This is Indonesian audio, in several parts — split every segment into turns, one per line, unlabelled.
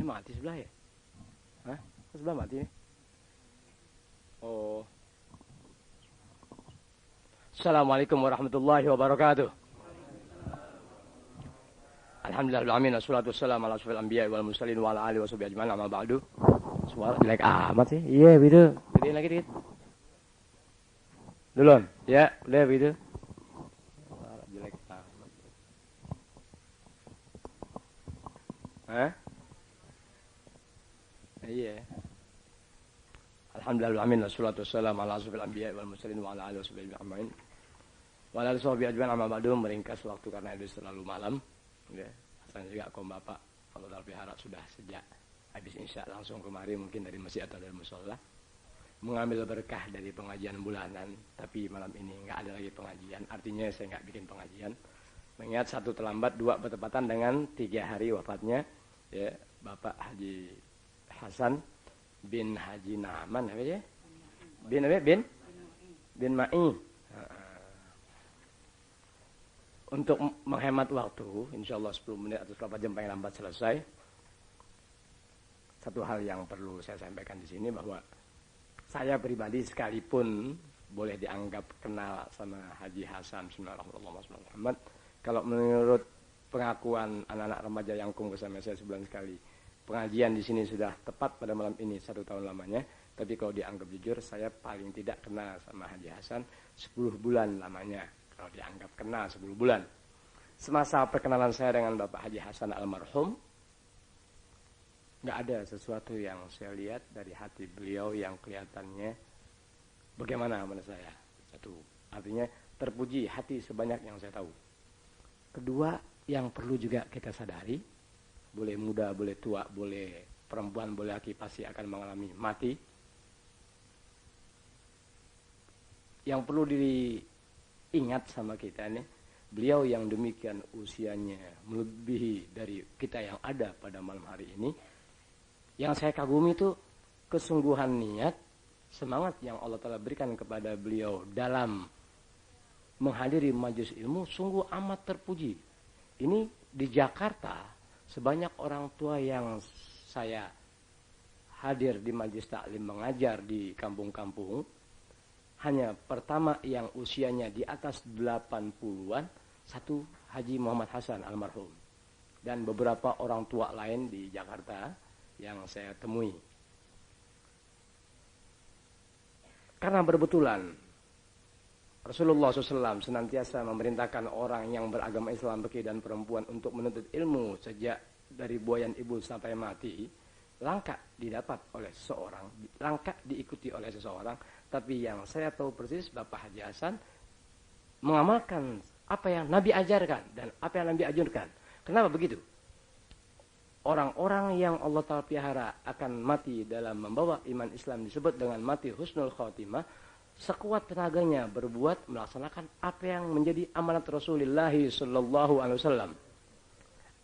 mati sebelah ya? Hah? Sebelah mati nih? Oh. Assalamualaikum warahmatullahi wabarakatuh. Alhamdulillahirrahmanirrahim. Wassalatu wassalamu ala asyrofil anbiya'i wal mursalin wa ala alihi washabihi ajma'in amma ba'du. Suara jelek amat sih. Iya, gitu. Gedein lagi dikit. Duluan. Ya, udah gitu. Suara jelek amat. Hah? Iya. Alhamdulillahirrahmanirrahim. Wassalatu wassalamu ala asyrofil anbiya'i wal mursalin wa ala alihi washabihi ajma'in. Wa ala alihi washabihi ajma'in amma ba'du. Meringkas waktu karena itu terlalu malam. Ya, asalnya juga kaum bapak kalau terpihara sudah sejak habis isya langsung kemari mungkin dari masjid atau dari musola mengambil berkah dari pengajian bulanan. Tapi malam ini nggak ada lagi pengajian, artinya saya nggak bikin pengajian mengingat satu terlambat, dua bertepatan dengan 3 hari wafatnya ya Bapak Haji Hasan bin Haji Naaman apa ya bin Ma'i. Untuk menghemat waktu, insya Allah 10 menit atau berapa jam paling lambat selesai. Satu hal yang perlu saya sampaikan di sini bahwa saya pribadi sekalipun boleh dianggap kenal sama Haji Hasan Bismillahirrahmanirrahim. Kalau menurut pengakuan anak-anak remaja yang kumpul sama saya sebulan sekali, pengajian di sini sudah tepat pada malam ini 1 tahun lamanya. Tapi kalau dianggap jujur, saya paling tidak kenal sama Haji Hasan 10 bulan lamanya. Kalau dianggap kenal 10 bulan. Semasa perkenalan saya dengan Bapak Haji Hasan almarhum, nggak ada sesuatu yang saya lihat dari hati beliau yang kelihatannya bagaimana menurut saya. Satu, artinya terpuji hati sebanyak yang saya tahu. Kedua, yang perlu juga kita sadari, boleh muda, boleh tua, boleh perempuan, boleh laki, pasti akan mengalami mati. Yang perlu diingat sama kita nih, beliau yang demikian usianya melebihi dari kita yang ada pada malam hari ini. Yang saya kagumi itu kesungguhan niat, semangat yang Allah Ta'ala berikan kepada beliau dalam menghadiri majelis ilmu sungguh amat terpuji. Ini di Jakarta sebanyak orang tua yang saya hadir di majelis taklim mengajar di kampung-kampung, hanya pertama yang usianya di atas 80-an, satu Haji Muhammad Hasan almarhum. Dan beberapa orang tua lain di Jakarta yang saya temui. Karena berbetulan Rasulullah SAW senantiasa memerintahkan orang yang beragama Islam, laki dan perempuan untuk menuntut ilmu sejak dari buayan ibu sampai mati. Langka didapat oleh seseorang, langka diikuti oleh seseorang. Tapi yang saya tahu persis Bapak Haji Hasan mengamalkan apa yang Nabi ajarkan dan apa yang Nabi anjurkan. Kenapa begitu? Orang-orang yang Allah Ta'ala pelihara akan mati dalam membawa iman Islam disebut dengan mati husnul khotimah. Sekuat tenaganya berbuat melaksanakan apa yang menjadi amanat Rasulullah Sallallahu Alaihi Wasallam.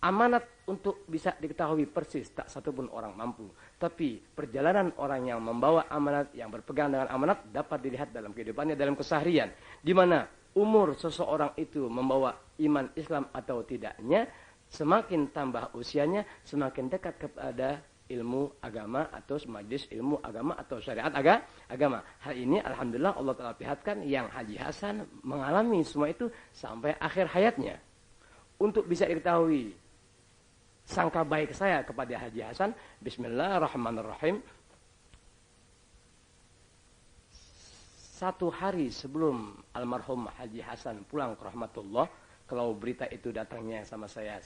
Amanat untuk bisa diketahui persis tak satupun orang mampu. Tapi perjalanan orang yang membawa amanat, yang berpegang dengan amanat dapat dilihat dalam kehidupannya, dalam keseharian. Di mana umur seseorang itu membawa iman Islam atau tidaknya, semakin tambah usianya, semakin dekat kepada ilmu agama atau majelis ilmu agama atau syariat agama. Hal ini alhamdulillah Allah telah perlihatkan yang Haji Hasan mengalami semua itu sampai akhir hayatnya. Untuk bisa diketahui sangka baik saya kepada Haji Hasan, bismillahirrahmanirrahim. 1 hari sebelum almarhum Haji Hasan pulang ke rahmatullah, kalau berita itu datangnya sama saya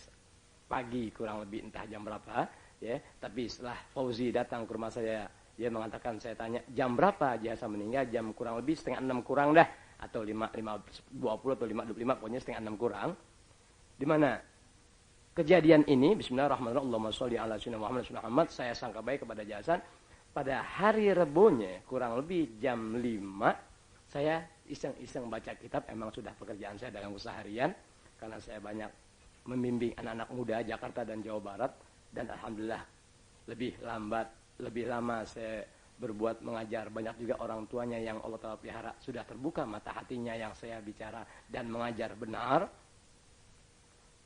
pagi kurang lebih entah jam berapa, ya. Tapi setelah Fauzi datang ke rumah saya, dia mengatakan, saya tanya jam berapa Haji Hasan meninggal, jam kurang lebih 5:30 kurang dah, atau 5:20 atau 5:25, pokoknya 5:30 kurang. Di mana kejadian ini, bismillahirrahmanirrahim, Allahumma sholli ala sayyidina Muhammad, saya sangka baik kepada Haji Hasan. Pada hari Rebonya, kurang lebih jam 5, saya iseng-iseng baca kitab. Emang sudah pekerjaan saya dalam keseharian, karena saya banyak membimbing anak-anak muda Jakarta dan Jawa Barat. Dan alhamdulillah, lebih lama saya berbuat mengajar. Banyak juga orang tuanya yang Allah Ta'ala pelihara, sudah terbuka mata hatinya yang saya bicara dan mengajar benar.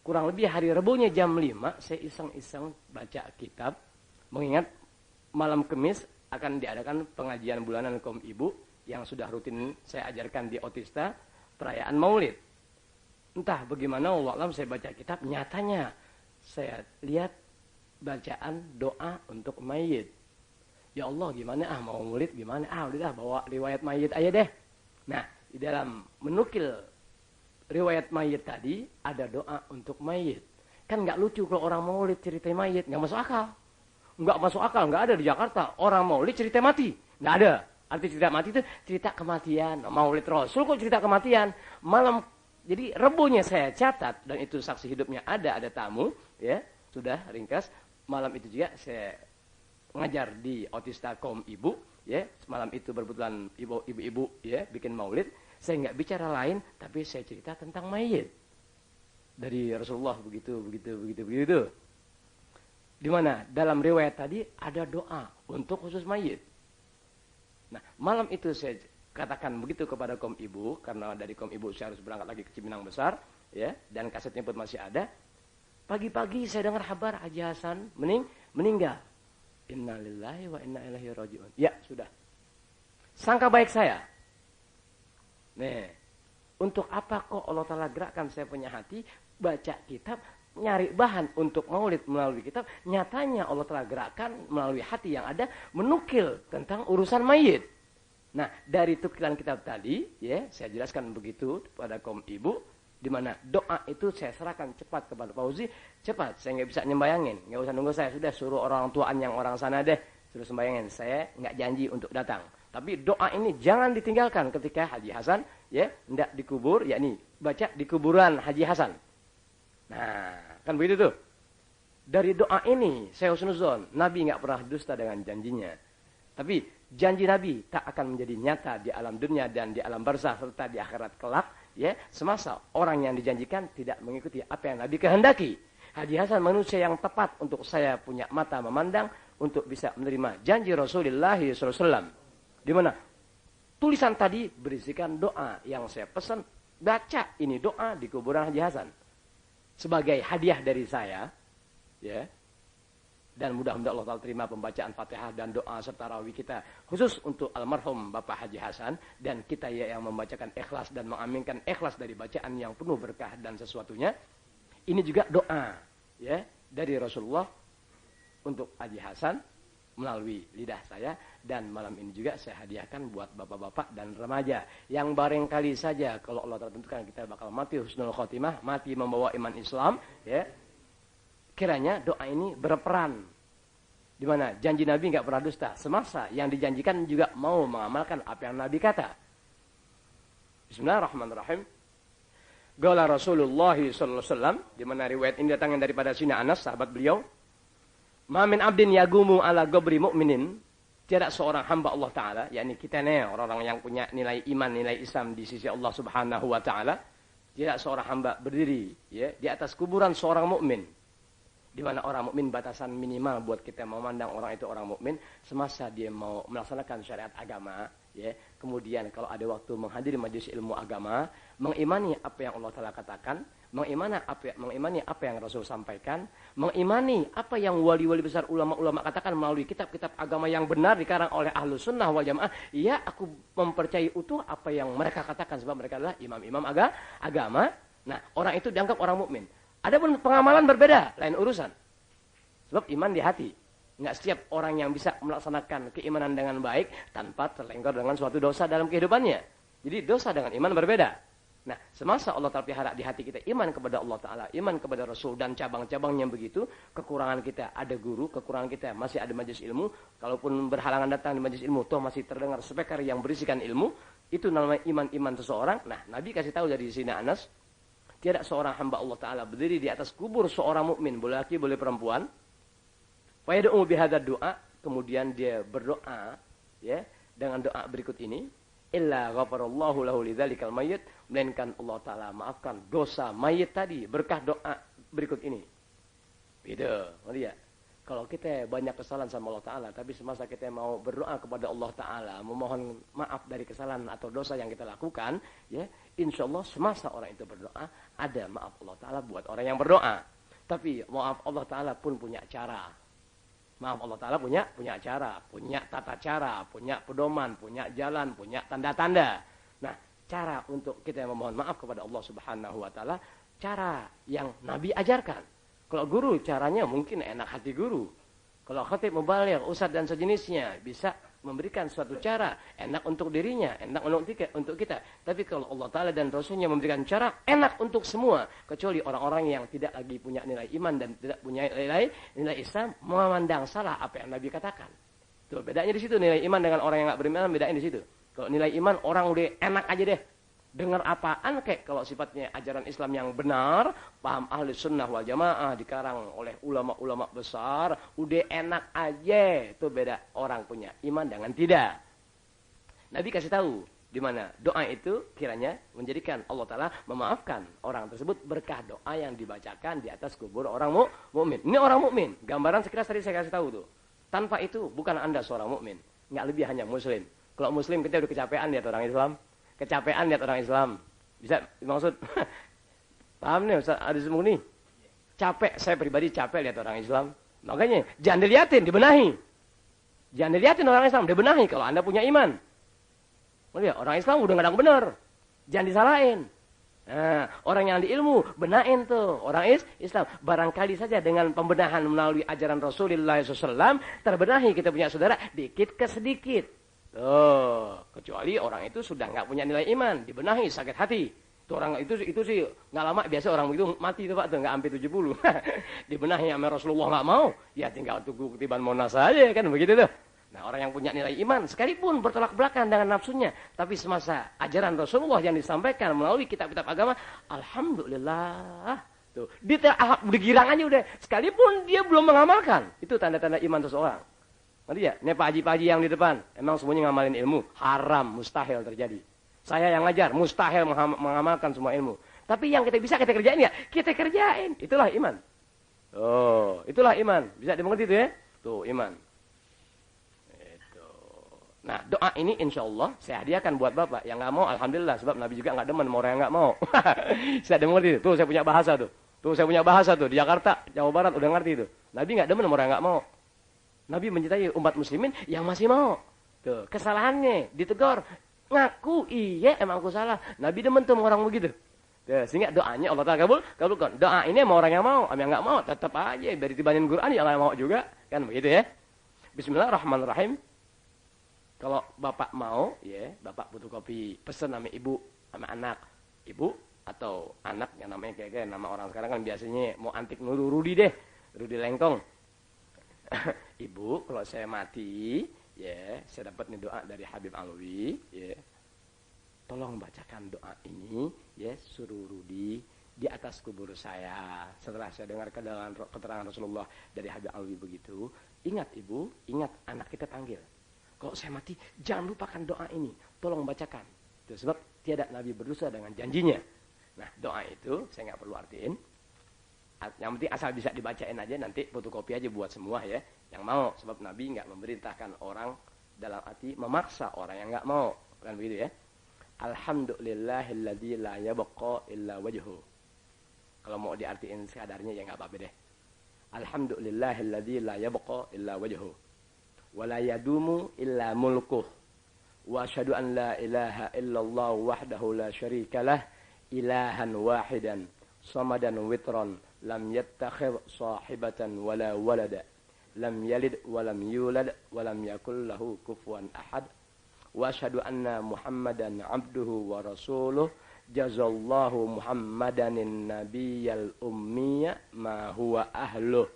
Kurang lebih hari Rebonya jam 5, saya iseng-iseng baca kitab. Mengingat malam Kamis akan diadakan pengajian bulanan kaum ibu yang sudah rutin saya ajarkan di Otista, perayaan Maulid. Entah bagaimana, wallahu a'lam, saya baca kitab, nyatanya saya lihat bacaan doa untuk mayit. Ya Allah, gimana mau Maulid gimana? Udah bawa riwayat mayit aja deh. Nah, di dalam menukil riwayat mayit tadi ada doa untuk mayit. Kan nggak lucu kalau orang Maulid cerita mayit, nggak masuk akal. Nggak masuk akal, nggak ada di Jakarta orang Maulid cerita mati, nggak ada. Arti cerita mati itu cerita kematian. Maulid Rasul kok cerita kematian? Malam, jadi rebunya saya catat dan itu saksi hidupnya ada tamu, ya sudah ringkas. Malam itu juga saya ngajar di Otista kaum ibu, ya malam itu berkebetulan ibu-ibu ya bikin maulid. Saya nggak bicara lain, tapi saya cerita tentang mayit dari Rasulullah begitu. Di mana dalam riwayat tadi ada doa untuk khusus mayit. Nah malam itu saya katakan begitu kepada kaum ibu, karena dari kaum ibu saya harus berangkat lagi ke Cipinang Besar, ya dan kasetnya pun masih ada. Pagi-pagi saya dengar kabar Haji Hasan meninggal. Innalillahi wa inna ilaihi raji'un. Ya, sudah. Sangka baik saya. Nih, untuk apa kok Allah Ta'ala gerakkan saya punya hati, baca kitab, nyari bahan untuk maulid melalui kitab, nyatanya Allah Ta'ala gerakkan melalui hati yang ada, menukil tentang urusan mayit. Nah, dari tukilan kitab tadi, ya, saya jelaskan begitu pada kaum ibu, di mana doa itu saya serahkan cepat kepada Fauzi, cepat, saya nggak bisa nyembayangin, nggak usah nunggu saya, sudah suruh orang tuaan yang orang sana deh, suruh sembayangin, saya nggak janji untuk datang. Tapi doa ini jangan ditinggalkan ketika Haji Hasan, ya, hendak dikubur, yakni baca di kuburan Haji Hasan. Nah, kan begitu tuh. Dari doa ini, saya husnuzon, Nabi nggak pernah dusta dengan janjinya. Tapi janji Nabi tak akan menjadi nyata di alam dunia dan di alam barzah serta di akhirat kelak. Ya, semasa orang yang dijanjikan tidak mengikuti apa yang Nabi kehendaki. Haji Hasan manusia yang tepat untuk saya punya mata memandang untuk bisa menerima janji Rasulullah SAW. Di mana tulisan tadi berisikan doa yang saya pesan, baca ini doa di kuburan Haji Hasan sebagai hadiah dari saya, ya. Dan mudah-mudahan Allah Ta'ala terima pembacaan Fatihah dan doa serta rawi kita khusus untuk almarhum Bapak Haji Hasan, dan kita ya yang membacakan ikhlas dan mengaminkan ikhlas dari bacaan yang penuh berkah dan sesuatunya. Ini juga doa, ya, dari Rasulullah untuk Haji Hasan melalui lidah saya, dan malam ini juga saya hadiahkan buat bapak-bapak dan remaja yang barangkali saja kalau Allah Ta'ala tentukan kita bakal mati husnul khotimah, mati membawa iman Islam, ya. Kiranya doa ini berperan, di mana janji Nabi nggak pernah dusta. Semasa yang dijanjikan juga mau mengamalkan apa yang Nabi kata. Bismillahirrahmanirrahim. Qala Rasulullah sallallahu alaihi wasallam, di mana riwayat ini datangnya daripada Sina Anas, sahabat beliau. Ma min abdin yagumu ala gobri mu'minin. Tidak seorang hamba Allah Ta'ala, yakni kita nih orang-orang yang punya nilai iman, nilai Islam di sisi Allah Subhanahu wa Ta'ala. Tidak seorang hamba berdiri, ya, di atas kuburan seorang mukmin. Di mana orang mukmin batasan minimal buat kita memandang orang itu orang mukmin semasa dia mau melaksanakan syariat agama, ya. Kemudian kalau ada waktu menghadiri majelis ilmu agama, mengimani apa yang Allah Ta'ala katakan, mengimani apa yang Rasul sampaikan, mengimani apa yang wali-wali besar ulama-ulama katakan melalui kitab-kitab agama yang benar dikarang oleh ahlu sunnah wal jamaah. Ya, aku mempercayai utuh apa yang mereka katakan sebab mereka adalah imam-imam agama. Nah, orang itu dianggap orang mukmin. Adapun pengamalan berbeda, lain urusan. Sebab iman di hati. Nggak setiap orang yang bisa melaksanakan keimanan dengan baik tanpa terlengkar dengan suatu dosa dalam kehidupannya. Jadi dosa dengan iman berbeda. Nah, semasa Allah Ta'ala pelihara di hati kita iman kepada Allah Ta'ala, iman kepada Rasul dan cabang-cabangnya begitu, kekurangan kita ada guru, kekurangan kita masih ada majelis ilmu, kalaupun berhalangan datang di majelis ilmu, toh masih terdengar speaker yang berisikan ilmu, itu namanya iman-iman seseorang. Nah, Nabi kasih tahu dari sini Anas, tidak seorang hamba Allah Ta'ala berdiri di atas kubur seorang mukmin, boleh laki, boleh perempuan. Fayad'u bihadzal doa, kemudian dia berdoa, ya, dengan doa berikut ini, illa ghafarallahu lahu lidzalikal mayyit, melainkan Allah Ta'ala maafkan dosa mayit tadi berkah doa berikut ini. Beda, lihat. Kalau kita banyak kesalahan sama Allah Ta'ala, tapi semasa kita mau berdoa kepada Allah Ta'ala, memohon maaf dari kesalahan atau dosa yang kita lakukan, ya, insya Allah semasa orang itu berdoa, ada maaf Allah Ta'ala buat orang yang berdoa. Tapi maaf Allah Ta'ala pun punya cara. Maaf, Allah Ta'ala punya cara, punya tata cara, punya pedoman, punya jalan, punya tanda-tanda. Nah, cara untuk kita memohon maaf kepada Allah Subhanahu wa Ta'ala, cara yang Nabi ajarkan. Kalau guru caranya mungkin enak hati guru. Kalau khatib mubaligh, ustadz dan sejenisnya bisa memberikan suatu cara enak untuk dirinya, enak untuk kita. Tapi kalau Allah Ta'ala dan Rasulnya memberikan cara enak untuk semua, kecuali orang-orang yang tidak lagi punya nilai iman dan tidak punya nilai Islam, memandang salah apa yang Nabi katakan. Tuh, bedanya di situ nilai iman dengan orang yang nggak beriman, bedain di situ. Kalau nilai iman orang udah enak aja deh. Dengar apaan kayak kalau sifatnya ajaran Islam yang benar, paham ahli sunnah wal jamaah, dikarang oleh ulama-ulama besar, udah enak aja. Itu beda orang punya iman dengan tidak. Nabi kasih tahu di mana doa itu kiranya menjadikan Allah Ta'ala memaafkan orang tersebut berkah doa yang dibacakan di atas kubur orang mukmin. Ini orang mukmin. Gambaran sekilas tadi saya kasih tahu tuh. Tanpa itu bukan Anda seorang mukmin. Nggak lebih hanya muslim. Kalau muslim kita udah kecapean lihat orang Islam. Kecapean lihat orang Islam. Bisa maksud paham nih Ustaz Adis Muni? Capek, saya pribadi capek lihat orang Islam. Makanya jangan dilihatin, dibenahi. Jangan dilihatin orang Islam, dibenahi kalau Anda punya iman. Lihat, orang Islam udah kadang benar. Jangan disalahin. Nah, orang yang di ilmu benahin tuh orang Islam. Barangkali saja dengan pembenahan melalui ajaran Rasulullah SAW terbenahi kita punya saudara dikit ke sedikit. Oh, kecuali orang itu sudah nggak punya nilai iman, dibenahi sakit hati. Itu orang itu sih nggak lama biasa orang begitu mati itu Pak tuh nggak sampai 70. Dibenahi sama Rasulullah nggak mau, ya tinggal tunggu ketiban Monas saja kan begitu tuh. Nah, orang yang punya nilai iman sekalipun bertolak belakang dengan nafsunya, tapi semasa ajaran Rasulullah yang disampaikan melalui kitab-kitab agama, alhamdulillah. Tuh, dia girang aja udah, sekalipun dia belum mengamalkan. Itu tanda-tanda iman seseorang. Nanti ya, ini Pak Haji yang di depan, emang semuanya ngamalin ilmu, haram, mustahil terjadi. Saya yang ngajar, mustahil mengamalkan semua ilmu. Tapi yang kita bisa kita kerjain ya, kita kerjain. Itulah iman. Oh, itulah iman. Bisa dimengerti itu ya? Tuh, iman. Itu. Nah, doa ini insya Allah saya hadiahkan buat Bapak. Yang nggak mau, alhamdulillah. Sebab Nabi juga nggak demen sama orang yang nggak mau. Saya dimengerti itu. Tuh, saya punya bahasa tuh. Tuh, saya punya bahasa tuh. Di Jakarta, Jawa Barat udah ngerti itu. Nabi nggak demen sama orang yang nggak mau. Nabi mencintai umat muslimin yang masih mau. Tuh, kesalahannya ditegur, ngaku iya emang aku salah. Nabi demen tuh orang begitu. Tuh, sehingga doanya Allah Ta'ala kabulkan. Doa ini sama orang yang mau, sama yang enggak mau tetap aja dari tibanin Quran yang enggak mau juga, kan begitu ya. Bismillahirrahmanirrahim. Kalau Bapak mau, ya, Bapak butuh kopi, pesen sama ibu, sama anak. Ibu atau anak yang namanya kayak nama orang sekarang kan biasanya mau antik nuru Rudi deh. Rudi Lengkong. Ibu, kalau saya mati, ya, saya dapat nih doa dari Habib Alwi, ya. Tolong bacakan doa ini, ya, suruh Rudi di atas kubur saya. Setelah saya dengar keterangan Rasulullah dari Habib Alwi begitu, ingat Ibu, ingat anak kita panggil. Kalau saya mati, jangan lupakan doa ini. Tolong bacakan. Itu sebab tiada Nabi berdosa dengan janjinya. Nah, doa itu saya nggak perlu artiin. Yang penting asal bisa dibacain aja, nanti fotokopi aja buat semua ya. Yang mau, sebab Nabi nggak memerintahkan orang dalam arti memaksa orang yang nggak mau. Kan begitu ya. Alhamdulillahilladzi la yabqa illa wajhu. Kalau mau diartiin sekadarnya ya nggak apa-apa deh. Alhamdulillahilladzi la yabqa illa wajhu. Wa la yadumu illa mulkuh. Wa asyhadu an la ilaha illallah wahdahu la syarikalah ilahan wahidan samadan witran lam yattakhidh sahibatan wala walada lam yalid walam yulad walam yakul lahu kufuwan ahad wa asyhadu anna Muhammadan abduhu wa rasuluh jazallahu Muhammadanin nabiyyal ummiyya ma huwa ahluh.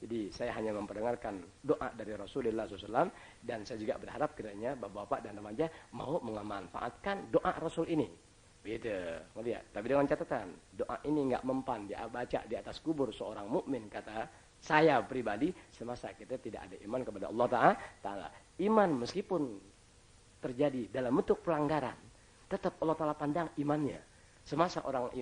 Jadi saya hanya memperdengarkan doa dari Rasulullah SAW dan saya juga berharap kiranya bapak-bapak dan remaja mau memanfaatkan doa Rasul ini. Beda, melihat. Tapi dengan catatan, doa ini nggak mempan dia baca di atas kubur seorang mukmin kata saya pribadi semasa kita tidak ada iman kepada Allah Ta'ala. Iman meskipun terjadi dalam bentuk pelanggaran, tetap Allah Ta'ala pandang imannya. Semasa orang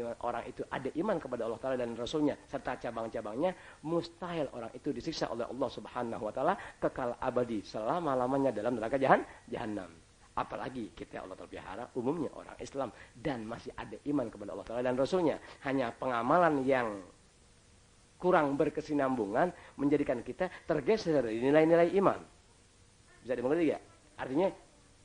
itu ada iman kepada Allah Ta'ala dan Rasulnya serta cabang-cabangnya, mustahil orang itu disiksa oleh Allah Subhanahu Wa Ta'ala kekal abadi selama-lamanya dalam neraka jahanam. Apalagi kita Allah terpelihara umumnya orang Islam dan masih ada iman kepada Allah Ta'ala dan Rasulnya. Hanya pengamalan yang kurang berkesinambungan menjadikan kita tergeser dari nilai-nilai iman. Bisa dimengerti ya? Artinya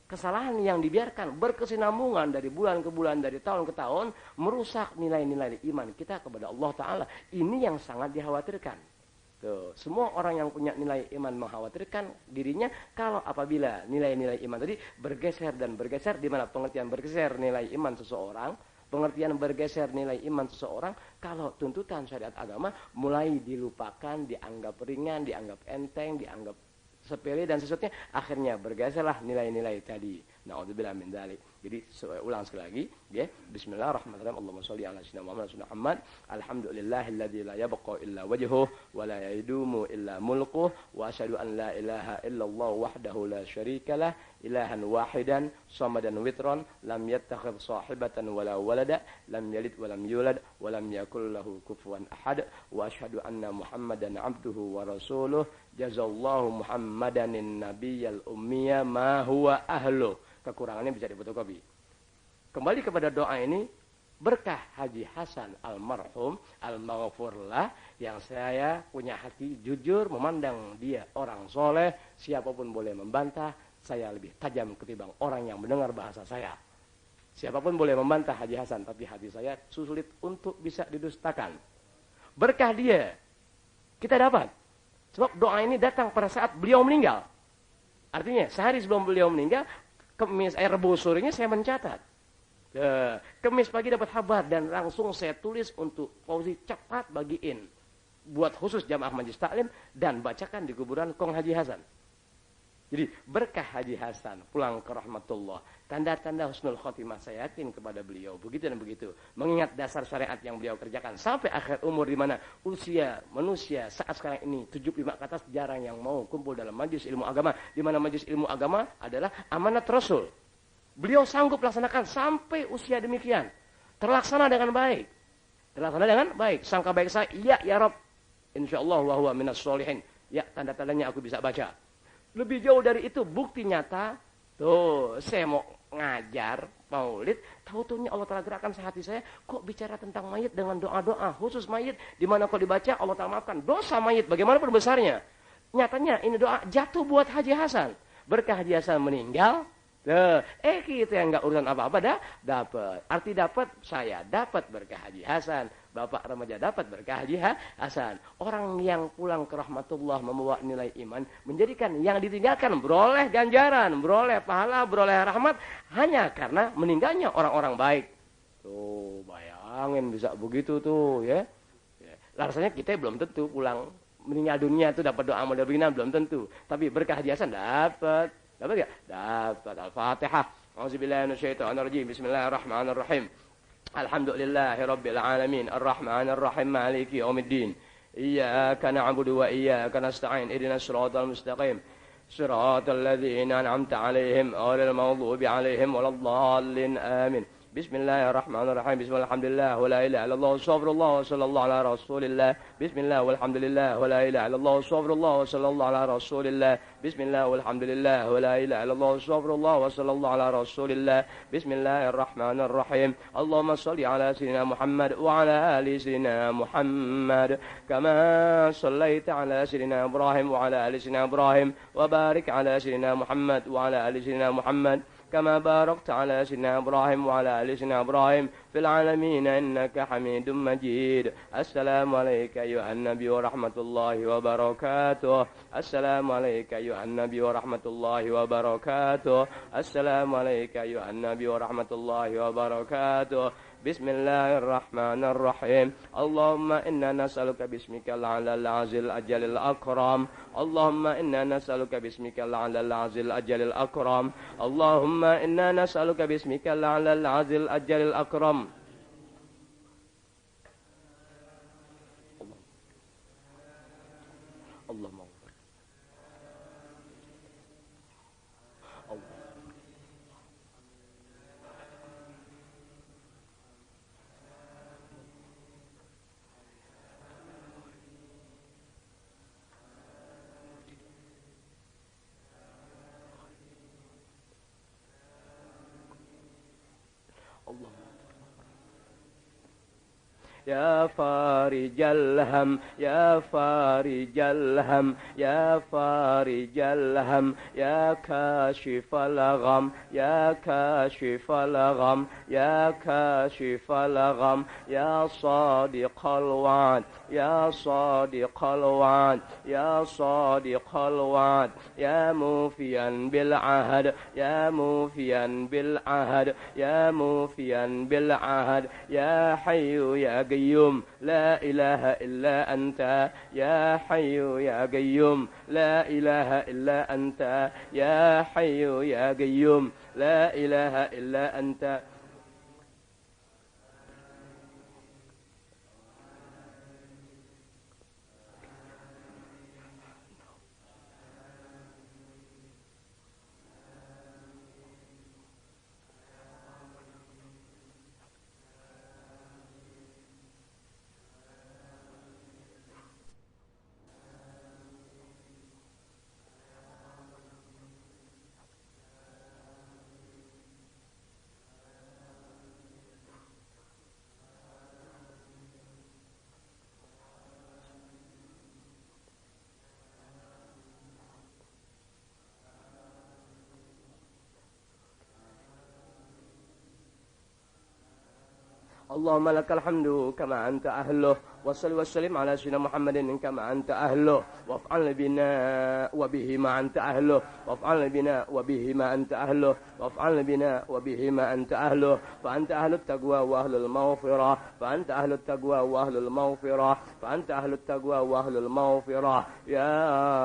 kesalahan yang dibiarkan berkesinambungan dari bulan ke bulan, dari tahun ke tahun, merusak nilai-nilai iman kita kepada Allah Ta'ala. Ini yang sangat dikhawatirkan. Tuh, semua orang yang punya nilai iman mengkhawatirkan dirinya kalau apabila nilai-nilai iman tadi bergeser dan bergeser, di mana pengertian bergeser nilai iman seseorang, pengertian bergeser nilai iman seseorang, kalau tuntutan syariat agama mulai dilupakan, dianggap ringan, dianggap enteng, dianggap sepele dan sesuatunya, akhirnya bergeserlah nilai-nilai tadi. Na'udzubillah min dzalik. Jadi ulang sekali lagi, ya. Bismillahirrahmanirrahim. Allahumma shalli ala sayyidina Muhammad. Alhamdulillahilladzi la yabqa illa wajhuhu wa la yadumu illa mulkuhu wa asyhadu an la ilaha illallah wahdahu la syarikalah ilahan wahidan shamadan witran lam yattakhidh sahibatan wala walada lam yalid wa lam yulad wa lam yakul lahu kufuwan ahad wa asyhadu anna Muhammadan abduhu wa rasuluh jazallahu Muhammadanin nabiyyal ummiyya ma huwa ahlu. Kekurangannya bisa difotokopi. Kembali kepada doa ini, berkah Haji Hasan almarhum al-maghfurlah, yang saya punya hati jujur memandang dia orang soleh, siapapun boleh membantah, saya lebih tajam ketimbang orang yang mendengar bahasa saya. Siapapun boleh membantah Haji Hasan, tapi hati saya sulit untuk bisa didustakan. Berkah dia kita dapat. Sebab doa ini datang pada saat beliau meninggal. Artinya sehari sebelum beliau meninggal, Kemis Rebu sorenya saya mencatat. Kemis pagi dapat kabar dan langsung saya tulis untuk Fauzi cepat bagiin buat khusus jamaah Majlis Taklim dan bacakan di kuburan Kong Haji Hasan. Jadi berkah Haji Hasan pulang ke rahmatullah, tanda-tanda husnul khotimah saya yakin kepada beliau begitu dan begitu. Mengingat dasar syariat yang beliau kerjakan sampai akhir umur, di mana usia manusia saat sekarang ini 75 ke atas jarang yang mau kumpul dalam majelis ilmu agama, di mana majelis ilmu agama adalah amanat Rasul. Beliau sanggup laksanakan sampai usia demikian, terlaksana dengan baik. Terlaksana dengan baik. Sangka baik saya, iya ya Rabb, insyaallah wa huwa minas sholihin. Ya, tanda-tandanya aku bisa baca. Lebih jauh dari itu, bukti nyata. Tuh, saya mau ngajar maulid, tahu-tahunya Allah Ta'ala gerakkan hati saya, kok bicara tentang mayit dengan doa-doa khusus mayit, di mana kalau dibaca Allah Ta'ala maafkan dosa mayit bagaimanapun besarnya. Nyatanya ini doa jatuh buat Haji Hasan. Berkah Haji Hasan meninggal, kita yang nggak urusan apa-apa dapat. Arti dapat, saya dapat berkah Haji Hasan. Bapak remaja dapat berkah Haji Hasan. Orang yang pulang ke rahmatullah membawa nilai iman, menjadikan yang ditinggalkan beroleh ganjaran, beroleh pahala, beroleh rahmat, hanya karena meninggalnya orang-orang baik. Tuh, bayangin bisa begitu tuh ya. Rasanya kita belum tentu pulang meninggal dunia tuh dapat doa model begini, belum tentu. Tapi berkah Haji Hasan dapat. Dapat enggak? Dapat. Al-Fatihah. Auzubillahi minasyaitonir rajim. Bismillahirrahmanirrahim. Alhamdulillahi rabbil alamin. Arrahmanir rahim. Maliki yaumiddin. Iyyaka na'budu wa iyyaka nasta'in. Ihdinas siratal mustaqim. Siratal ladzina an'amta 'alaihim ghairil maghdubi 'alaihim waladdallin. Amin. Bismillahirrahmanirrahim. Bismillahirrahmanirrahim. Wa la ilaha illallah subhanallah wa sallallahu ala rasulillah. Bismillah walhamdulillah wa la ilaha illallah subhanallah wa sallallahu ala rasulillah. Bismillah walhamdulillah wa la ilaha illallah subhanallah wa sallallahu ala rasulillah. Bismillahirrahmanirrahim. Allahumma shalli ala sayyidina Muhammad wa ala ali sayyidina Muhammad kama shallaita ala sayyidina Ibrahim wa ala ali sayyidina Ibrahim wa barik ala sayyidina Muhammad wa ala ali sayyidina Muhammad كما باركت على سيدنا إبراهيم وعلى آل سيدنا إبراهيم في العالمين إنك حميد مجيد. السلام عليك أيها النبي ورحمة الله وبركاته. السلام عليك أيها النبي ورحمة الله وبركاته. السلام عليك أيها النبي ورحمة الله وبركاته. بسم الله الرحمن الرحيم. اللهم إنا نسألك باسمك الأعلى العزيز الأجل الأكرم. اللهم إنا نسألك باسمك الأعلى العزيز الأجل الأكرم. اللهم إنا نسألك باسمك الأعلى العزيز الأجل الأكرم. اللهم Allah يا فارج الهم يا فارج الهم يا فارج الهم يا كاشف الغم يا كاشف الغم يا كاشف الغم يا صادق الوعد يا صادق الوعد يا صادق الوعد يا موفيا بالعهد يا موفيا بالعهد يا موفيا بالعهد يا حي يا قيوم لا إله إلا أنت يا حي يا قيوم لا إله إلا أنت يا حي يا قيوم لا إله إلا أنت. اللهم لك الحمد كما أنت أهله وصل وسلم على سيدنا محمد كما أنت أهله وافعل بنا وبه ما أنت أهله وافعل بنا وبه ما أنت أهله وافعل بنا وبه ما أنت أهله فأنت أهل التقوى وأهل المغفرة فأنت أهل التقوى وأهل المغفرة فأنت أهل التقوى وأهل المغفرة يا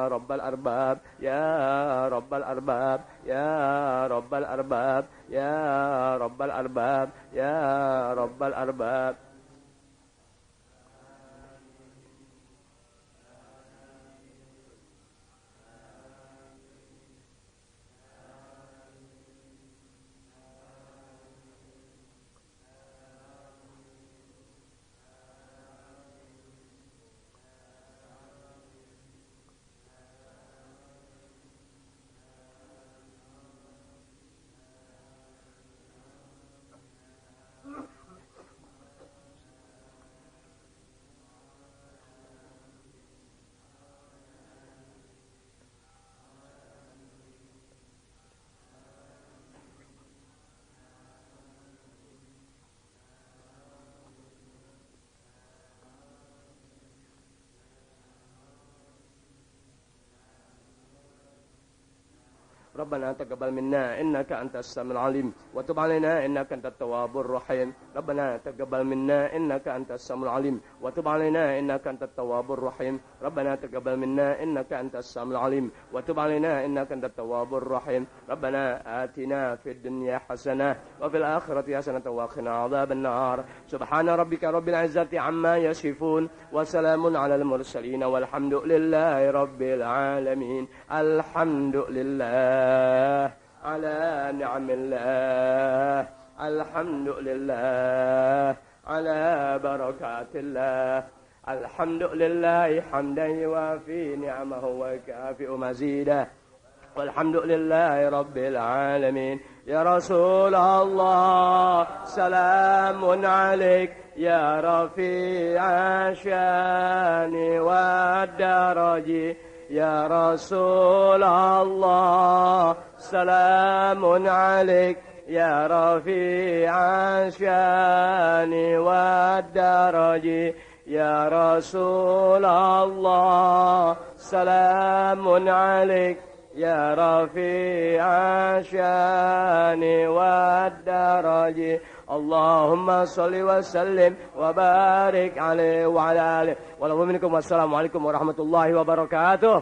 رب الأرباب يا رب الأرباب يا رب الأرباب يا رب الأرباب يا رب الأرباب. ربنا تقبل منا إنك أنت السميع العليم وتب علينا إنك أنت التواب الرحيم. ربنا تقبل منا إنك أنت السميع العليم وتب علينا إنك أنت التواب الرحيم. ربنا تقبل منا إنك أنت السميع العليم وتب علينا إنك أنت التواب الرحيم. ربنا آتنا في الدنيا حسنة وفي الآخرة حسنة وقنا عذاب النار. سبحان ربك رب العزة عما يصفون وسلام على المرسلين والحمد لله رب العالمين. الحمد لله على نعم الله الحمد لله على بركات الله الحمد لله حمدا يوافي نعمه ويكافئ مزيده والحمد لله رب العالمين. يا رسول الله سلام عليك يا رفيع الشان والدرج يا رسول الله سلام عليك يا رفيع الشان والدرج يا رسول الله سلام عليك يا رفيع الشان والدرج. اللهم صل وسلم وبارك عليه وعلى آله ولو منكم. والسلام عليكم ورحمة الله وبركاته.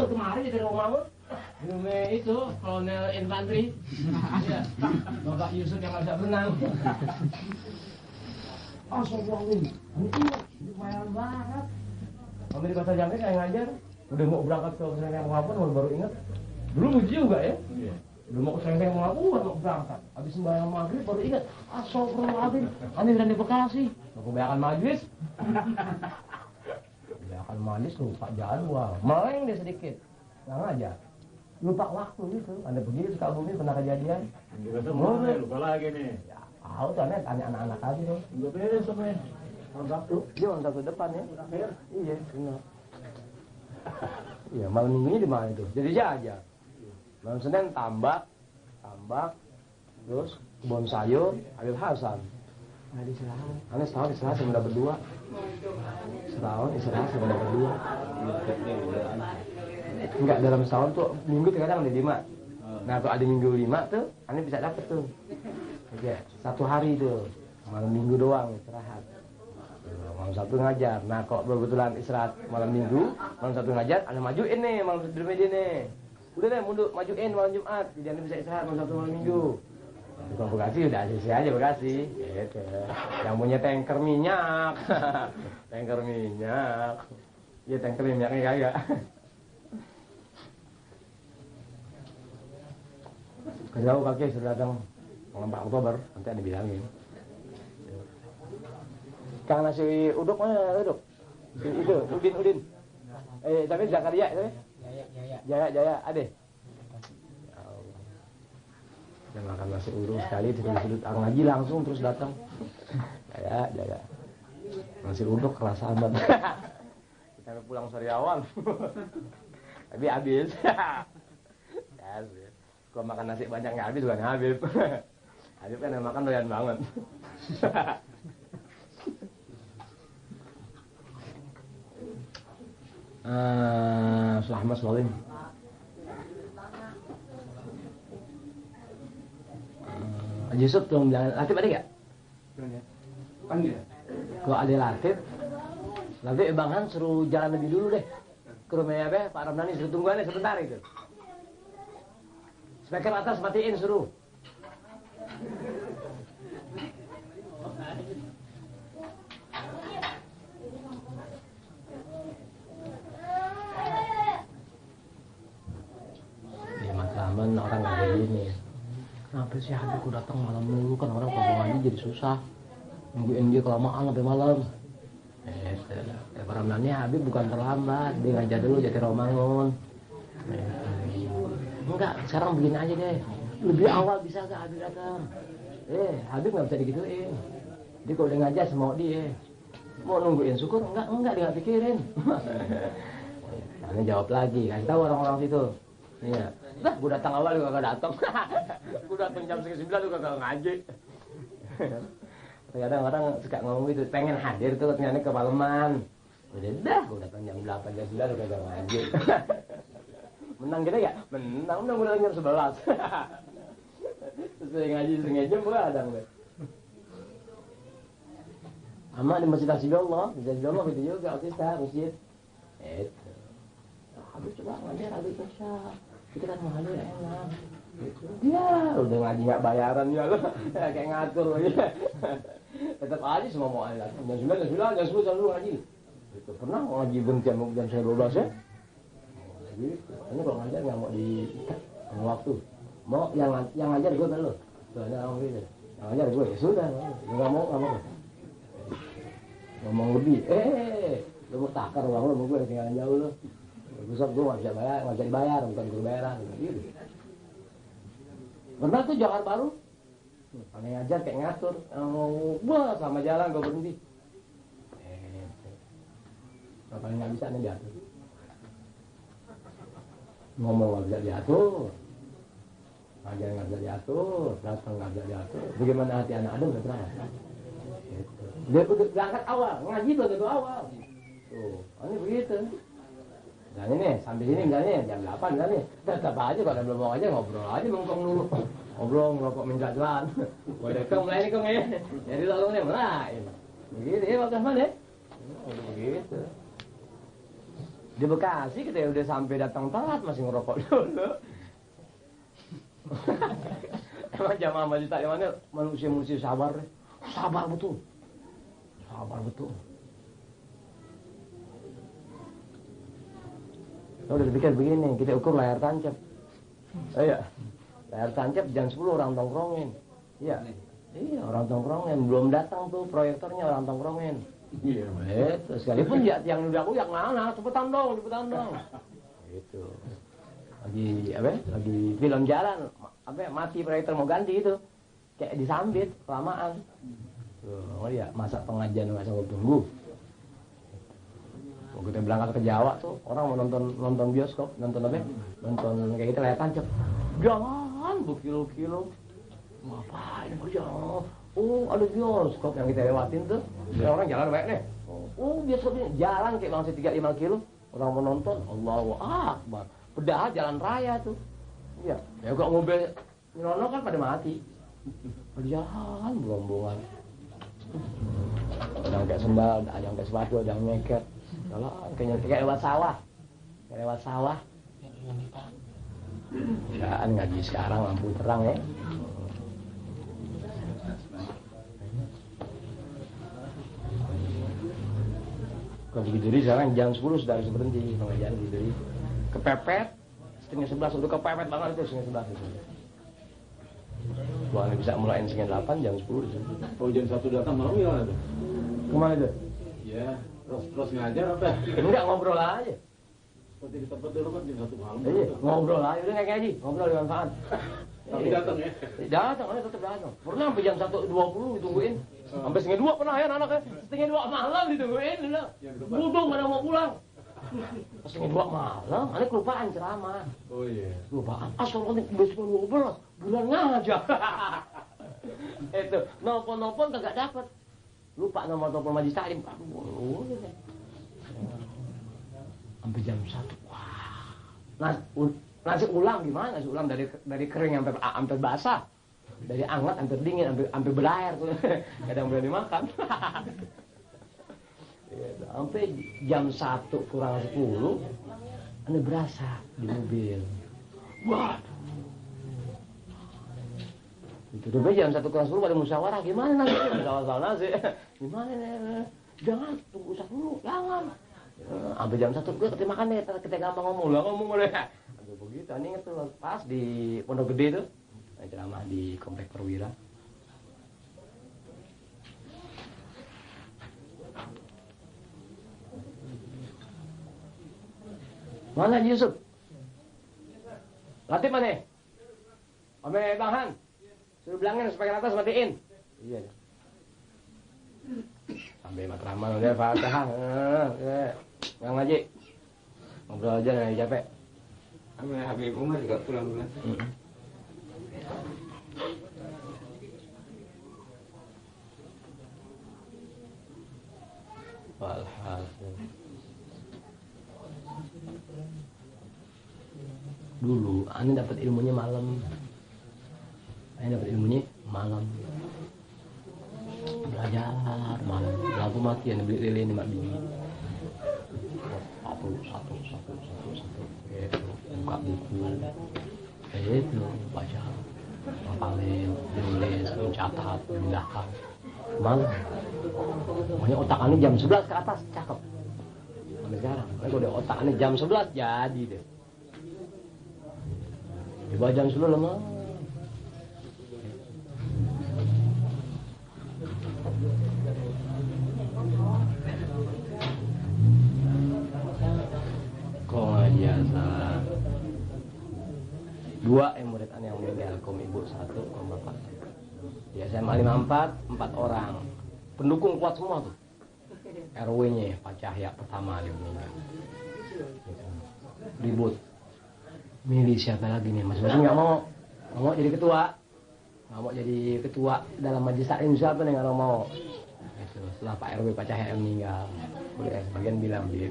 Kemarin di rumah itu kolonel infanteri, ya, Bapak Yusuf yang agak menang. Astagfirullahaladzim, itu lumayan banget. Kami di Kota Jambi saya ngajar, udah mau berangkat ke Sengkeng Mengapun, baru ingat. Dulu muji juga ya. Dulu mau ke Sengkeng Mengapun, baru berangkat. Habis sembahyang maghrib baru ingat. Astagfirullahaladzim, kami dari Bekasi. Mau kebanyakan majlis. Kebanyakan majlis lupa jadwal. Meleng dia sedikit, nggak ngajar. lupa waktu gitu. Anda begitu suka bumi pernah kejadian.
Lupa lagi nih.
Ya, tahu tuh Anda tanya anak-anak aja dong.
Udah beres semuanya. Malam Sabtu.
Iya, malam Sabtu depan ya. Iya, benar. Iya, malam minggunya di mana itu? Jadi aja. Malam Senin tambak, terus kebun sayur, Habib Hasan. Nggak istirahat. Anda setahun istirahat cuma dapat 2. Setahun istirahat cuma dapat 2. Enggak, dalam setahun tuh minggu terkadang ada 5. Nah, kalau ada minggu 5 tuh, Anda bisa dapat tuh. Oke, 1 hari tuh. Malam minggu doang istirahat. Malam Sabtu ngajar. Nah, kok kebetulan istirahat malam minggu, malam Sabtu ngajar, Anda majuin nih malam Sabtu media nih. Udah deh, mundur majuin malam Jumat. Jadi Anda bisa istirahat malam Sabtu malam minggu. Tukang Bekasi udah selesai aja Bekasi. Gitu. Yang punya tanker minyak. Tanker minyak. Iya, tanker minyaknya kagak. Kerjau kaki sudah datang malam 4 Oktober, nanti Anda bilangin. Kang nasi uduk mana uduk? Itu Udin. Tapi Zakaria itu. Jaya, ade. Dan makan nasi uduk sekali di sudut ngaji langsung terus datang. Jaya. Nasi uduk kerasa banget. Kita pulang sariawan. Tapi habis. Kalau makan nasi banyak nggak habis bukan Habib. Habib kan yang makan doyan banget. Selamat Salim. Yusuf belum bilang Latif ada nggak?
Panggil.
Kalau ada Latif Bang Han suruh jalan lebih dulu deh ke rumahnya Pak Ramdhani, suruh tunggu aja sebentar itu. Speaker atas matiin suruh. Di Matraman orang nggak begini. Kenapa sih Habibku datang malam dulu, kan orang kalau ngaji jadi susah. Nungguin dia kelamaan sampai malam. Pak Ramdhani Habib bukan terlambat, dia ngajar dulu jadi Romangun. Enggak, sekarang begini aja deh. Lebih awal bisa gak Habib datang? Habib nggak bisa digituin. Dia kalau udah ngajar semau dia. Mau nungguin syukur? Enggak dia nggak pikirin. Karena jawab lagi, kasih tahu orang-orang situ. Iya. Dah, gue datang awal juga gak datang. Gue datang jam 9 juga gak ngaji. Kadang orang suka ngomong gitu, pengen hadir tuh ternyata ke Palembang. Udah dah, gue datang jam 8 jam 9 juga gak ngaji. Menang kita ya? Menang gue datang jam 11. Sesuai ngaji jam beradang deh. Ama di Masjid Hasbullah gitu juga kita masjid. Itu. Habis coba ngajar habis bisa. Kita kan mau hadir enak. Dia udah ngaji nggak bayaran ya lo, kayak ngatur ya. Tetap aja semua mau ada. Jam 9, jam 10 jam dulu ngaji. Itu pernah ngaji jam 12 ya. Gitu. Ini kalau ngajar nggak mau di waktu. Mau yang ngajar gue kan lo. Tuh ada orang gitu. Yang ngajar gue ya sudah. Nggak mau. Ngomong lebih. Lu mau takar uang lo, gue ketinggalan jauh lo. Besok gue nggak bisa dibayar, bukan gue bayaran. Gitu. Pernah tuh Johar Baru, aneh ngajar kayak ngatur, wah sama jalan gue berhenti. Kalau nggak bisa nih diatur. Ngomong nggak bisa diatur, ngajar nggak bisa diatur, datang nggak bisa diatur. Bagaimana hati anak Adam udah pernah? Dia udah berangkat awal, ngaji tuh dari awal. Tuh, ini begitu. Misalnya nih, sampai sini misalnya jam 8 misalnya, tetap aja kalau belum mau aja ngobrol aja bengkong dulu. Ngobrol, ngerokok minta jualan. Boleh kong mulai nih kong ya. Jadi lalu nih mulai. Begitu ya waktu mana ya? Begitu. Di Bekasi kita udah sampai datang telat masih ngerokok dulu. Emang jamaah masjid tak mana manusia sabar deh. Sabar betul. Udah dipikir begini, kita ukur layar tancap. Iya. Layar tancap jam 10 orang tongkrongin. Iya. Iya, orang tongkrongin. Belum datang tuh proyektornya orang tongkrongin. Iya. Sekalipun yang udah aku yang mana, cepetan dong. Gitu. lagi film jalan, mati proyektor mau ganti itu, kayak disambit kelamaan. Oh ya, masa pengajian nggak sanggup tunggu. Waktu kita berangkat ke Jawa tuh, orang mau nonton bioskop, nonton kayak gitu layar tancap. Jalan berkilo-kilo. Ngapain berjalan? Oh, ada bioskop yang kita lewatin tuh. Orang jalan baik nih. Oh, bioskopnya jalan kayak bangsa 3-5 kilo. Orang mau nonton, Allahu Akbar. Padahal jalan raya tuh. Iya. Ya kalau mobil nyono kan pada mati. Berjalan berombongan. Ada yang kayak sendal, ada yang kayak sepatu, ada yang ngeket. Kalau kayak lewat sawah. Kayak lewat sawah. Ya, ngaji sekarang lampu terang ya. Kalau Biduri sekarang jam 10 sudah harus berhenti pengajian Biduri. Kepepet, setengah 11 udah kepepet banget itu setengah 11 itu. Bukan bisa mulai setengah 8 jam 10 di sini.
Oh jam 1 datang malam gimana tuh?
Kemana itu?
Ya, terus ngajar apa?
Enggak, ngobrol aja.
Seperti di tempat dulu kan jam 1 malam.
Iya, ngobrol aja udah kayak ngaji, ngobrol di manfaat.
Tapi datang ya?
Datang, tetap datang. Pernah sampai jam 1.20 ditungguin. Sampai setengah 2 pernah ya anaknya. Setengah 2 malam ditungguin. Budung mana mau pulang. Setengah 2 malam, anak kelupaan ceramah.
Oh iya.
Kelupaan. Astagfirullahaladzim, besok 12 bulan ngajak. Itu, nelpon kagak dapat. Lupa nomor telepon Majlis Taklim. Sampai jam 1. Wah. Nasi ulam gimana? Nasi ulam dari kering sampai basah, dari hangat sampai dingin, sampai berair tuh, kadang berani makan. Sampai jam 1 kurang 10, ane berasa di mobil. Wah, itu tuh jam 1 kurang 10 pada musyawarah gimana nanti? Musyawarah nasi, gimana nih? Jangan tunggu 1 dulu, jangan. Sampai jam 1 gue ketemu makan nih, kita gampang ngomong deh. Begitu, ini inget tuh pas di Pondok Gede tuh, ceramah di Komplek Perwira. Mana Haji Yusuf? Latif mana? Ome Bang Han? Suruh bilangin supaya atas matiin. Iya. Sampai matraman udah Fatihah. Yang ngaji. Ngobrol aja nih capek.
Habib Umar juga pulang dulu.
Alhamdulillah. Dulu, Ani dapat ilmunya malam. Belajar malam. Lampu mati, Ani beli lilin 5 biji. Satu. Buka buku. Itu baca. Ngapalin, nulis, mencatat, memindahkan. Malam. Pokoknya otak Ani jam 11 ke atas, cakep. Sampai sekarang. Kalau udah otak Ani jam 11 jadi deh. Coba jam 10 lama. Kok ngajian salah. 2 murid Ani yang meninggal, kaum ibu 1, kaum bapak. Di SMA 54, 4 orang. Pendukung kuat semua tuh. RW-nya Pak Cahya pertama dia meninggal. Ribut. Milih siapa lagi nih? Masing-masing nggak mau jadi ketua. Nggak mau jadi ketua dalam majelis taklim siapa nih nggak mau. Itu setelah Pak RW Pak Cahya meninggal. Udah sebagian bilang di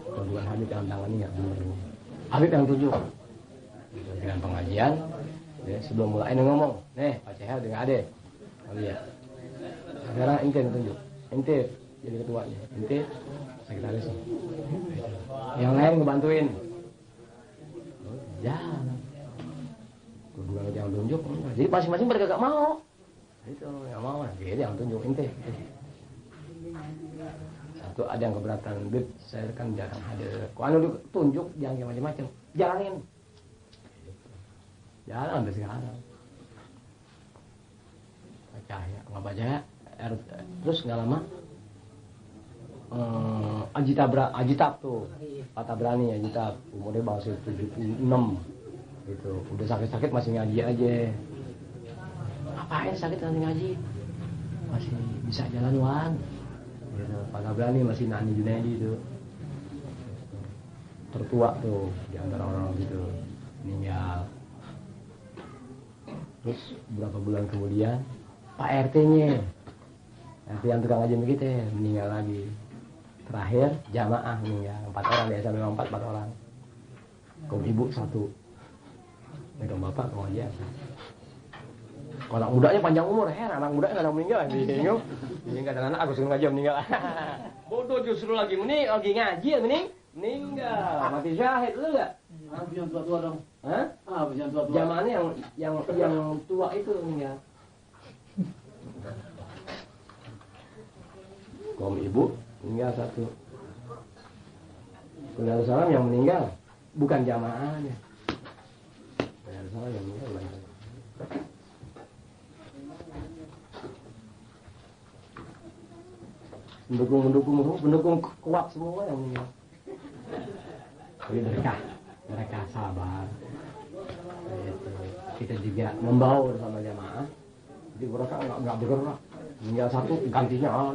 tuntutan Habib yang tangani nggak benar. Habib yang tunjuk. Dengan pengajian, ya, sebelum mulai ini ngomong, nih Pak Cahya udah nggak ada. Oh iya. Sekarang ente yang tunjuk, ente jadi ketuanya, ente sekretarisnya. Yang lain ngebantuin. Jalan. Kedua yang tunjuk, jadi masing-masing pada gak mau. Itu yang mau, dia yang tunjuk ente. Satu ada yang keberatan, Bib, saya kan jarang hadir. Kok anu tunjuk jangan macam-macam, jalanin. Jalan sampai sekarang. Cahaya, nggak baca. Terus nggak lama, Ajitab tuh, Pak Tabrani Ajitab, umurnya bangsa 76. Gitu. Udah sakit-sakit masih ngaji aja. Ngapain sakit nanti ngaji? Masih bisa jalan wan. Gitu. Pak Gabrani masih Nani Junaidi itu. Tertua tuh di antara orang gitu. Meninggal. Terus berapa bulan kemudian Pak RT-nya yang tukang ngaji begitu meninggal lagi. Terakhir jamaah meninggal 4 orang di SMA 4 orang. Kaum ibu 1. Kaum bapak kaum aja. Kalau anak mudanya panjang umur, anak mudanya nggak ada meninggal lagi. Ini nggak ada anak aku suruh ngaji meninggal. Bodoh justru lagi ngaji ya meninggal. Mati syahid lu nggak?
Habis yang tua-tua dong.
Hah?
Habis yang tua-tua.
Zamannya yang tua itu meninggal. Kaum ibu meninggal 1. Kemudian salam yang meninggal bukan jamaahnya. Kemudian salam yang meninggal bukan jamaah. Pendukung kuat semua yang meninggal. Jadi mereka sabar. Kita juga membawa bersama jamaah. Jadi mereka nggak bergerak. Meninggal 1 gantinya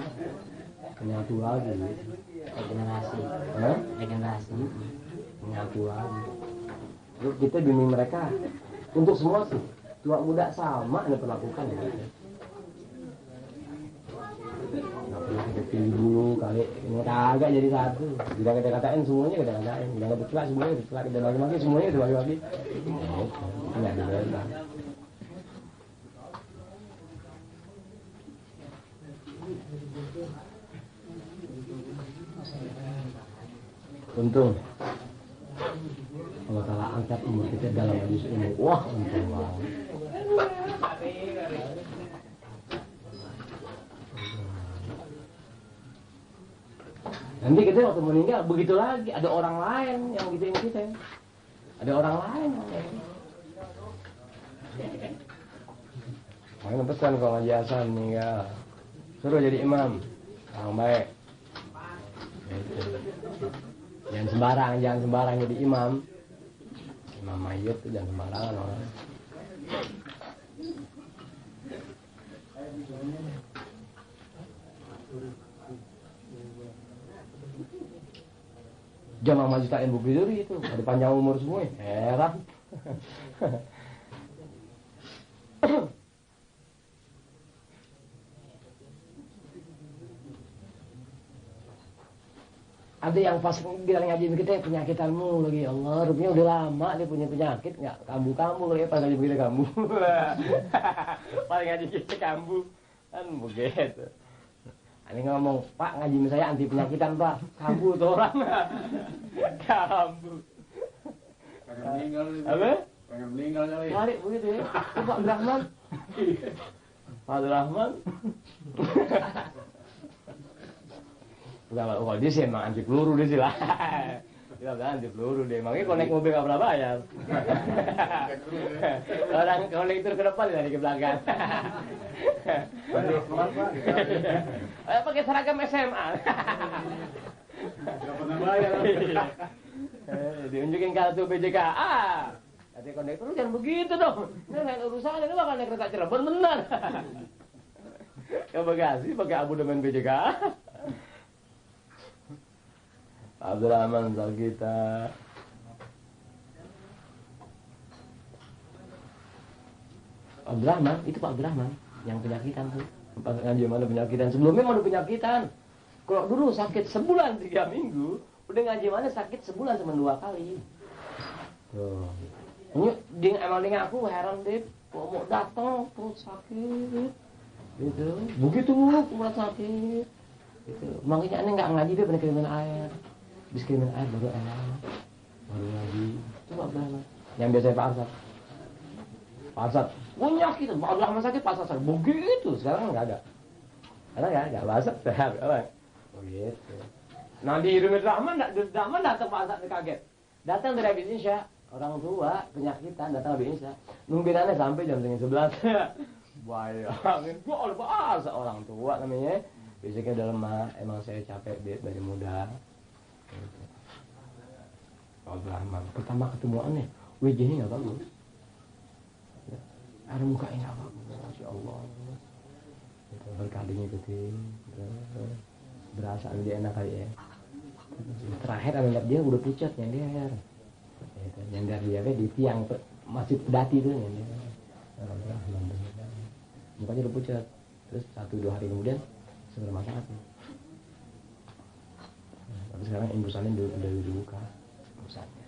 menyatu lagi. Regenerasi menyatu lagi. Terus kita bimbing mereka untuk semua sih. Tua muda sama yang perlakukan ya. Nggak perlu kita pilih dulu kali ini kagak jadi satu. Tidak kita katain semuanya kita katain. Tidak kita celak semuanya kita celak. Kita bagi-bagi semuanya kita bagi-bagi. Nggak dibela. Untung Allah Ta'ala angkat umur kita dalam hadis ini. Wah, untung banget. Nanti kita waktu meninggal begitu lagi, ada orang lain yang gituin kita. Ada orang lain yang makanya pesan kalau Haji Hasan meninggal suruh jadi imam yang baik. Jangan sembarang jadi imam mayit tuh jangan sembarangan orang. Jamaah Masjid Taklim Bukit Duri itu ada panjang umur semua, heran. Ada yang pas bilang ngaji kita penyakitanmu lagi, Allah rupanya udah lama dia punya penyakit, nggak kambuh lagi pas ngaji kita kambuh. Pas ngaji kita kambuh kan begitu. Ini ngomong, Pak ngaji saya anti penyakitan Pak, kambuh tuh orang. Kambuh.
Pengen meninggal nih.
Apa?
Pengen meninggal kali.
Balik begitu ya. Itu Pak Abdurrahman. Pak Abdurrahman. Enggak, kalau dia sih emang anti peluru dia sih lah. Dia bilang anti peluru dia. Makanya kalau naik mobil nggak pernah bayar. Orang konektor ke depan dari ke belakang. Pakai seragam SMA.
Nggak pernah bayar.
Diunjukin kartu BJKA. Kata kondektur, lu jangan begitu dong. Ini lain urusan, ini bakal naik kereta Cirebon benar. Ke Bekasi pakai abonemen BJKA. Abdurrahman Zal kita. Abdurrahman, itu Pak Abdurrahman yang penyakitan tuh. Pas ngaji mana penyakitan, sebelumnya mau ada penyakitan. Kalau dulu sakit sebulan 3 minggu, udah ngaji mana sakit sebulan cuma 2 kali. Tuh. Ini emang dengan aku heran deh, kok mau datang perut sakit. Gitu. Begitu perut sakit. Gitu. Makanya aneh nggak ngaji dia pernah kirimin air. Habis kirimin air baru enak. Baru lagi. Itu Pak Abdurrahman. Yang biasa Pak Arsad. Pak Arsad punya sakit, Pak Abdurrahman sakit, Pak Arsad begitu. Sekarang kan nggak ada. Karena nggak Pak Arsad sehat. Begitu. Nah di Rumit Rahman datang Pak Arsad kaget. Datang dari habis Isya. Orang tua penyakitan datang habis Isya. Nungguin aneh sampai jam 11. Bayangin, gua bahasa orang tua namanya. Biasanya udah lemah, emang saya capek dari muda. Abdurrahman, pertama ketemu aneh, wajahnya nggak bagus, air mukanya nggak bagus, masya Allah. Berkalinya gitu, berasa dia enak kali ya. Terakhir anggap dia udah pucat nyender, nyender dia di tiang masih pedati tuh nyender. Mukanya udah pucat, terus 1-2 hari kemudian segera masalah tuh. Tapi sekarang imbusannya udah dibuka, imbusannya.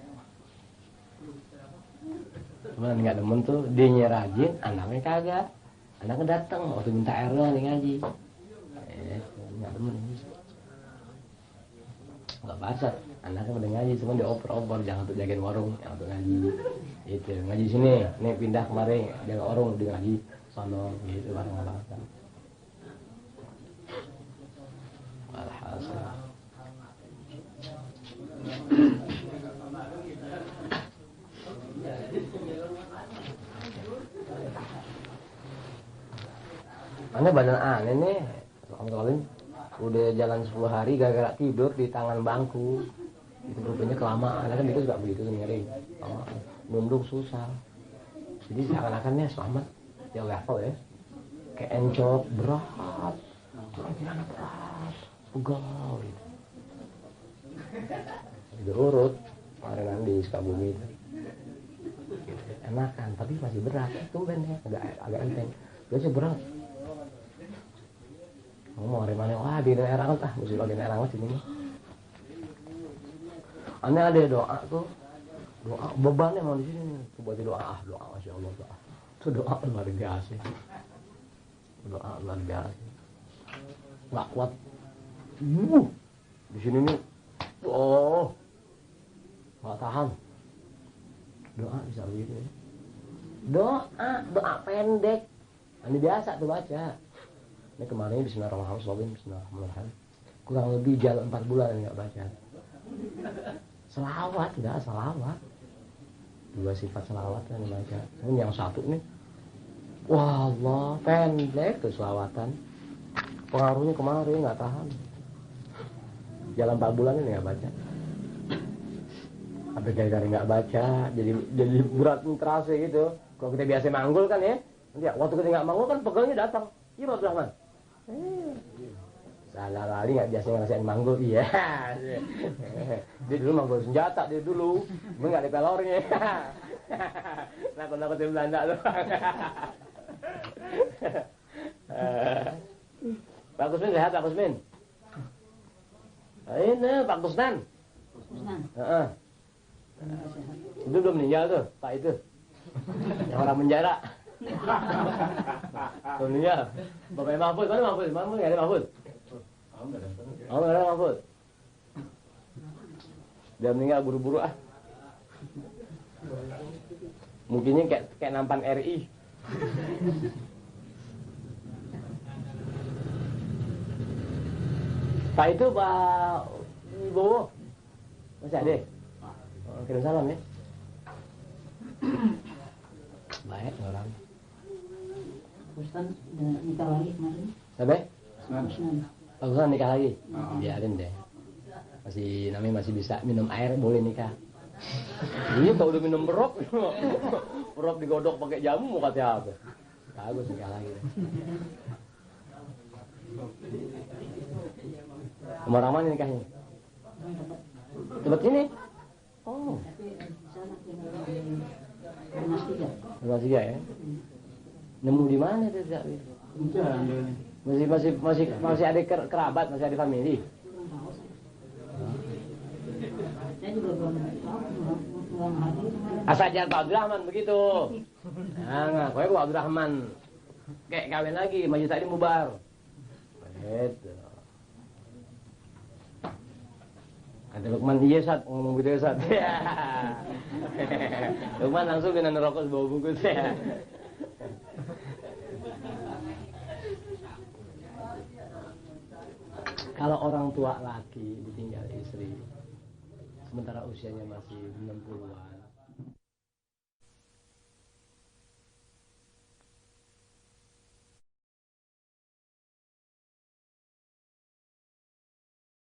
Cuman nggak demen tuh, dia rajin, anaknya kagak. Anaknya datang waktu minta air doang nih ngaji. Nggak demen. Nggak basah, anaknya pada ngaji, cuma dioper-oper, jangan untuk jagain warung, yang untuk ngaji. Itu ngaji sini, nih pindah kemarin, jaga warung, dia ngaji sono, gitu bareng-bareng. Alhasil. Anda badan aneh nih, Alhamdulillah udah jalan 10 hari gara-gara tidur di tangan bangku. Itu rupanya kelamaan, kan itu juga begitu nyeri. Nunduk susah. Jadi seakan-akannya selamat, ya level ya. Kayak encok berat, kira-kira berat, pegal gitu. Diurut, kemarin di Sukabumi itu. Enakan, tapi masih berat. Tumben ya, agak enteng. Biasanya berat. Mau hari mana? Wah di daerah anget mesti di daerah anget sini. Aneh ada doa tuh, doa bebannya mau di sini nih. Coba doa, masya Allah doa. Itu doa luar biasa. Doa luar biasa. Nggak kuat. Di sini nih, nggak tahan. Doa bisa begitu ya. Doa pendek. Ini biasa tuh baca. Ini kemarin Bismillahirrahmanirrahim. Kurang lebih jalan 4 bulan nggak baca. Selawat, enggak selawat. 2 sifat selawat yang dibaca. Ini yang satu nih, wah Allah pendek tuh selawatan. Pengaruhnya kemarin nggak tahan. Jalan 4 bulan ini nggak baca. Apa gara-gara nggak baca, jadi berat terasa gitu. Kalau kita biasa manggul kan ya, waktu kita nggak manggul kan pegelnya datang. Iya Pak Rahman. Salah lari nggak biasa ngerasain manggul, iya. Dia dulu manggul senjata dia dulu, gue nggak ada pelornya. Nakut-nakutin Belanda loh. Pak Kusmin sehat Pak Kusmin? Ini Pak Kusnan. Itu belum meninggal tuh Pak itu, yang orang penjara. Dunia, Bapak Mahfud, mana Mahfud? Nggak ada Mahfud. Nggak ada Mahfud. Dia meninggal buru-buru ah. Mungkinnya kayak nampan RI. Pak itu Pak Wibowo masih ada? Kirim salam ya. Baik orang.
Ustaz nikah lagi kemarin.
Sampai?
Ustaz
nikah lagi? Biarin deh. Namanya masih bisa minum air, boleh nikah. Iya kalau udah minum berok digodok pakai jamu mau katanya apa? Bagus nikah lagi deh. Umur mana nikahnya? Tempat sini? Oh. Rumah 3 ya? Nemu di mana tuh Kak? Masih ada kerabat, masih ada family.
Saya juga belum
Asajar Pak Abdurrahman begitu. Nah, pokoknya Pak Abdurrahman kayak kawin lagi, majlis tadi mubar. Gitu. Ada Lukman, iya Sat, ngomong gitu Sat. Lukman langsung kena nerokok sebawa bungkus ya. Kalau orang tua laki ditinggal istri, sementara usianya masih 60-an,